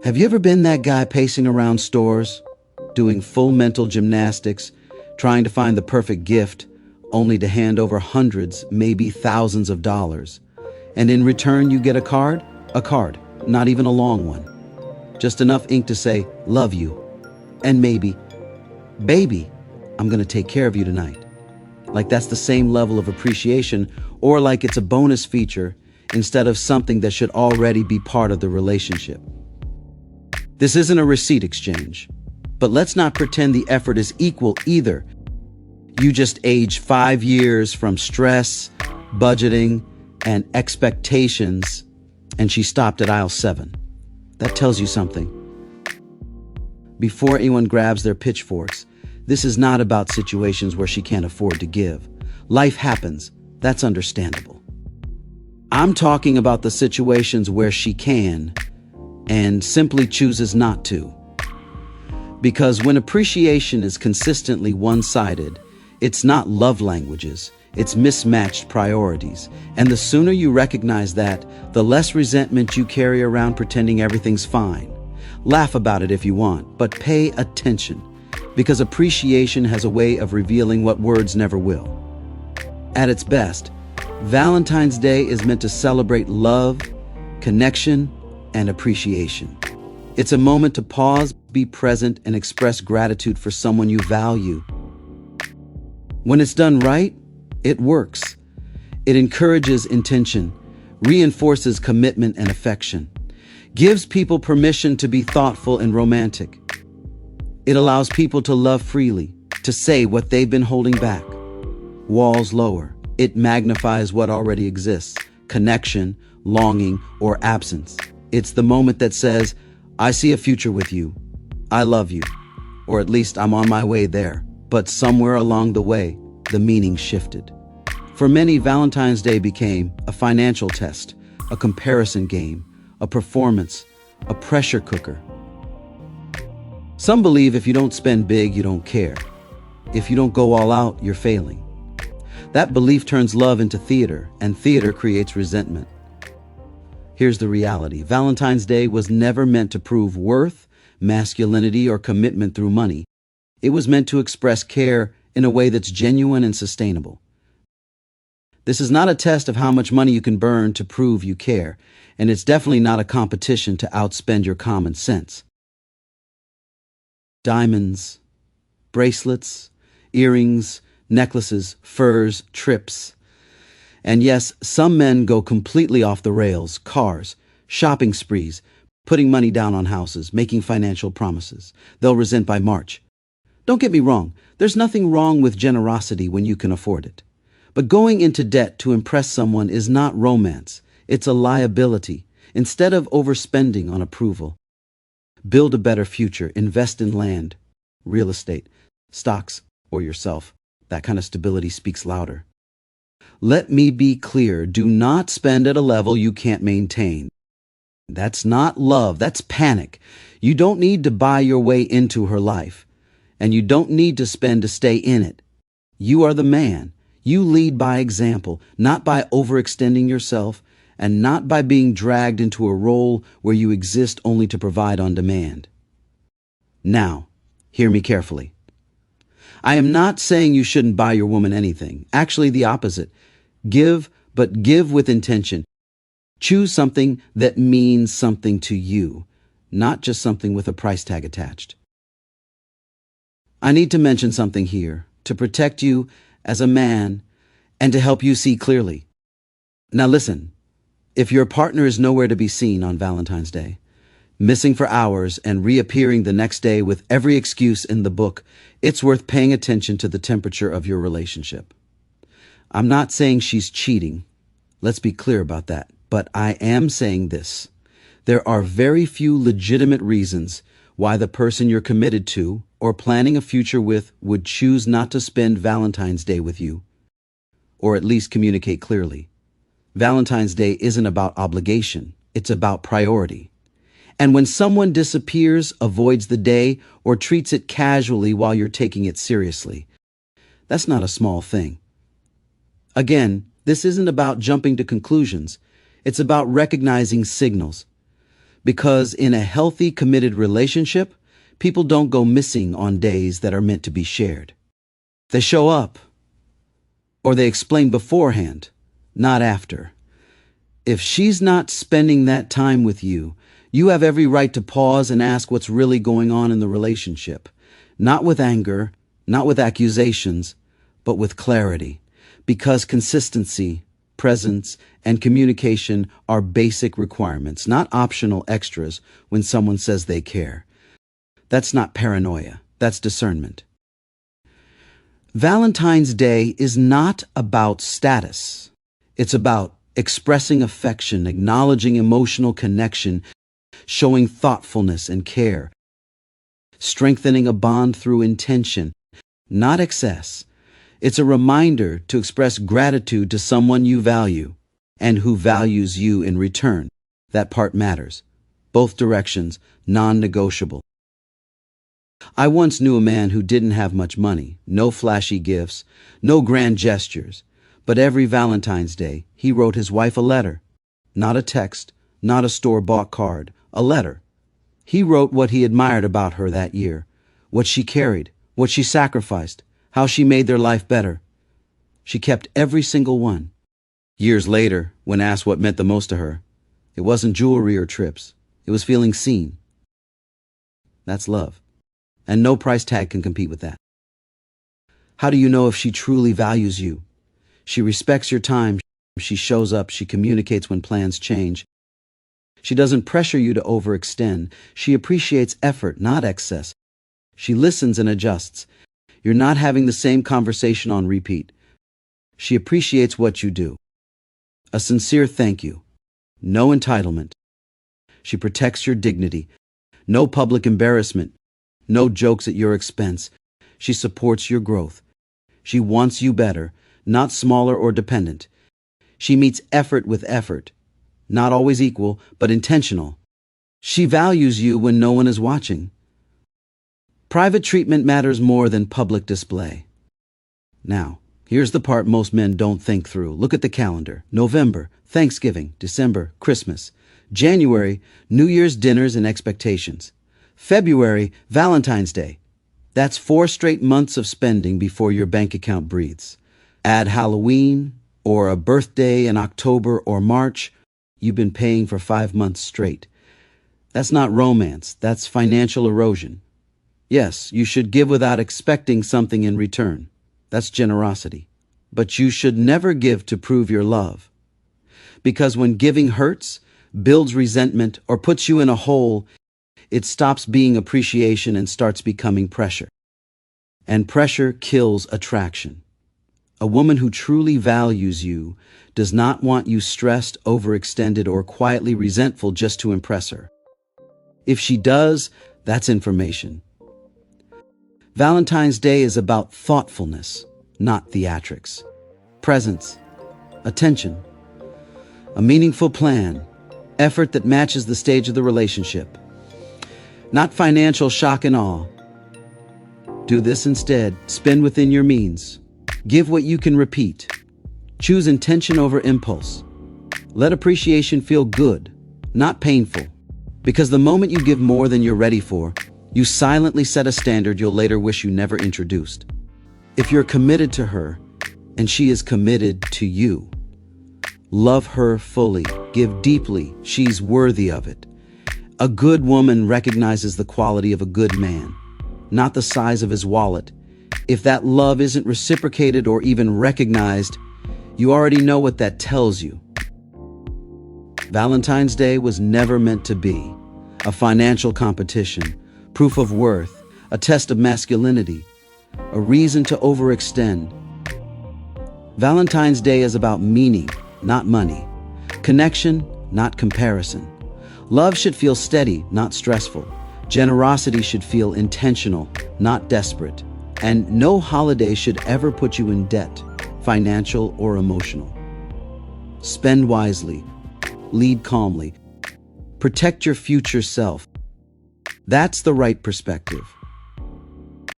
Have you ever been that guy pacing around stores, doing full mental gymnastics, trying to find the perfect gift, only to hand over hundreds, maybe thousands of dollars? And in return, you get a card? A card, not even a long one. Just enough ink to say, love you. And maybe, baby, I'm gonna take care of you tonight. Like that's the same level of appreciation, or like it's a bonus feature instead of something that should already be part of the relationship. This isn't a receipt exchange, but let's not pretend the effort is equal either. You just aged 5 years from stress, budgeting, and expectations, and she stopped at aisle 7. That tells you something. Before anyone grabs their pitchforks, this is not about situations where she can't afford to give. Life happens. That's understandable. I'm talking about the situations where she can and simply chooses not to. Because when appreciation is consistently one-sided, it's not love languages, it's mismatched priorities. And the sooner you recognize that, the less resentment you carry around pretending everything's fine. Laugh about it if you want, but pay attention, because appreciation has a way of revealing what words never will. At its best, Valentine's Day is meant to celebrate love, connection, and appreciation. It's a moment to pause, be present, and express gratitude for someone you value. When it's done right, it works. It encourages intention, reinforces commitment and affection, gives people permission to be thoughtful and romantic. It allows people to love freely, to say what they've been holding back. Walls lower. It magnifies what already exists: connection, longing, or absence. It's the moment that says, I see a future with you. I love you. Or at least I'm on my way there. But somewhere along the way, the meaning shifted. For many, Valentine's Day became a financial test, a comparison game, a performance, a pressure cooker. Some believe if you don't spend big, you don't care. If you don't go all out, you're failing. That belief turns love into theater, and theater creates resentment. Here's the reality. Valentine's Day was never meant to prove worth, masculinity, or commitment through money. It was meant to express care in a way that's genuine and sustainable. This is not a test of how much money you can burn to prove you care, and it's definitely not a competition to outspend your common sense. Diamonds, bracelets, earrings, necklaces, furs, trips. And yes, some men go completely off the rails: cars, shopping sprees, putting money down on houses, making financial promises. They'll resent by March. Don't get me wrong, there's nothing wrong with generosity when you can afford it. But going into debt to impress someone is not romance. It's a liability. Instead of overspending on approval, build a better future, invest in land, real estate, stocks, or yourself. That kind of stability speaks louder. Let me be clear, do not spend at a level you can't maintain. That's not love, that's panic. You don't need to buy your way into her life, and you don't need to spend to stay in it. You are the man. You lead by example, not by overextending yourself, and not by being dragged into a role where you exist only to provide on demand. Now, hear me carefully. I am not saying you shouldn't buy your woman anything. Actually, the opposite. Give, but give with intention. Choose something that means something to you, not just something with a price tag attached. I need to mention something here to protect you as a man and to help you see clearly. Now listen, if your partner is nowhere to be seen on Valentine's Day, missing for hours and reappearing the next day with every excuse in the book, it's worth paying attention to the temperature of your relationship. I'm not saying she's cheating. Let's be clear about that. But I am saying this. There are very few legitimate reasons why the person you're committed to or planning a future with would choose not to spend Valentine's Day with you, or at least communicate clearly. Valentine's Day isn't about obligation. It's about priority. And when someone disappears, avoids the day, or treats it casually while you're taking it seriously, that's not a small thing. Again, this isn't about jumping to conclusions. It's about recognizing signals. Because in a healthy, committed relationship, people don't go missing on days that are meant to be shared. They show up, or they explain beforehand, not after. If she's not spending that time with you, you have every right to pause and ask what's really going on in the relationship. Not with anger, not with accusations, but with clarity. Because consistency, presence, and communication are basic requirements, not optional extras when someone says they care. That's not paranoia, that's discernment. Valentine's Day is not about status. It's about expressing affection, acknowledging emotional connection, showing thoughtfulness and care, strengthening a bond through intention, not excess. It's a reminder to express gratitude to someone you value and who values you in return. That part matters. Both directions, non-negotiable. I once knew a man who didn't have much money, no flashy gifts, no grand gestures, but every Valentine's Day he wrote his wife a letter. Not a text, not a store-bought card, a letter. He wrote what he admired about her that year, what she carried, what she sacrificed, how she made their life better. She kept every single one. Years later, when asked what meant the most to her, it wasn't jewelry or trips. It was feeling seen. That's love. And no price tag can compete with that. How do you know if she truly values you? She respects your time. She shows up. She communicates when plans change. She doesn't pressure you to overextend. She appreciates effort, not excess. She listens and adjusts. You're not having the same conversation on repeat. She appreciates what you do. A sincere thank you. No entitlement. She protects your dignity. No public embarrassment. No jokes at your expense. She supports your growth. She wants you better, not smaller or dependent. She meets effort with effort. Not always equal, but intentional. She values you when no one is watching. Private treatment matters more than public display. Now, here's the part most men don't think through. Look at the calendar. November, Thanksgiving. December, Christmas. January, New Year's dinners and expectations. February, Valentine's Day. That's 4 straight months of spending before your bank account breathes. Add Halloween or a birthday in October or March, you've been paying for 5 months straight. That's not romance, that's financial erosion. Yes, you should give without expecting something in return. That's generosity. But you should never give to prove your love. Because when giving hurts, builds resentment, or puts you in a hole, it stops being appreciation and starts becoming pressure. And pressure kills attraction. A woman who truly values you does not want you stressed, overextended, or quietly resentful just to impress her. If she does, that's information. Valentine's Day is about thoughtfulness, not theatrics. Presence, attention, a meaningful plan, effort that matches the stage of the relationship. Not financial shock and awe. Do this instead. Spend within your means. Give what you can repeat. Choose intention over impulse. Let appreciation feel good, not painful. Because the moment you give more than you're ready for, you silently set a standard you'll later wish you never introduced. If you're committed to her, and she is committed to you, love her fully. Give deeply. She's worthy of it. A good woman recognizes the quality of a good man, not the size of his wallet. If that love isn't reciprocated or even recognized, you already know what that tells you. Valentine's Day was never meant to be a financial competition, proof of worth, a test of masculinity, a reason to overextend. Valentine's Day is about meaning, not money. Connection, not comparison. Love should feel steady, not stressful. Generosity should feel intentional, not desperate. And no holiday should ever put you in debt, financial or emotional. Spend wisely. Lead calmly. Protect your future self. That's the right perspective.